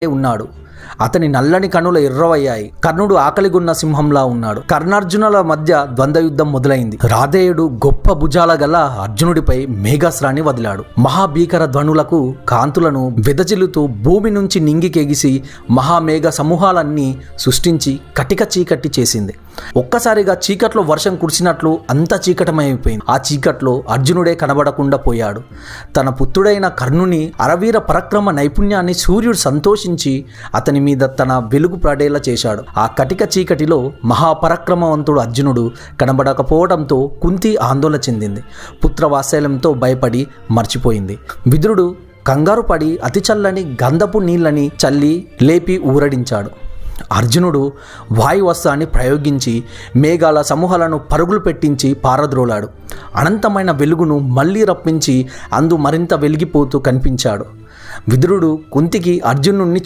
ఉన్నాడు. అతని నల్లని కనులు ఎర్రవయ్యాయి. కర్ణుడు ఆకలిగొన్న సింహంలా ఉన్నాడు. కర్ణార్జునుల మధ్య ద్వంద్వయుద్ధం మొదలైంది. రాధేయుడు గొప్ప భుజాల గల అర్జునుడిపై మేఘాస్త్రాన్ని వదిలాడు. మహాభీకర ధ్వనులకు కాంతులను వెదజిల్లుతూ భూమి నుంచి నింగికెగిసి మహామేఘ సమూహాలన్నీ సృష్టించి కటిక చీకటి చేసింది. ఒక్కసారిగా చీకట్లో వర్షం కురిసినట్లు అంత చీకటమైపోయింది. ఆ చీకట్లో అర్జునుడే కనబడకుండా పోయాడు. తన పుత్రుడైన కర్ణుని అరవీర పరాక్రమ నైపుణ్యాన్ని సూర్యుడు సంతోషించి అతని మీద తన వెలుగు పడేలా చేశాడు. ఆ కటిక చీకటిలో మహాపరాక్రమవంతుడు అర్జునుడు కనబడకపోవడంతో కుంతి ఆందోళన చెందింది. పుత్రవాత్సల్యంతో భయపడి మర్చిపోయింది. విదురుడు కంగారు పడి అతి చల్లని గంధపు నీళ్ళని చల్లి లేపి ఊరడించాడు. అర్జునుడు వాయువస్త్రాన్ని ప్రయోగించి మేఘాల సమూహాలను పరుగులు పెట్టించి పారద్రోలాడు. అనంతమైన వెలుగును మళ్ళీ రప్పించి అందు మరింత వెలిగిపోతూ కనిపించాడు. విదురుడు కుంతికి అర్జునుడిని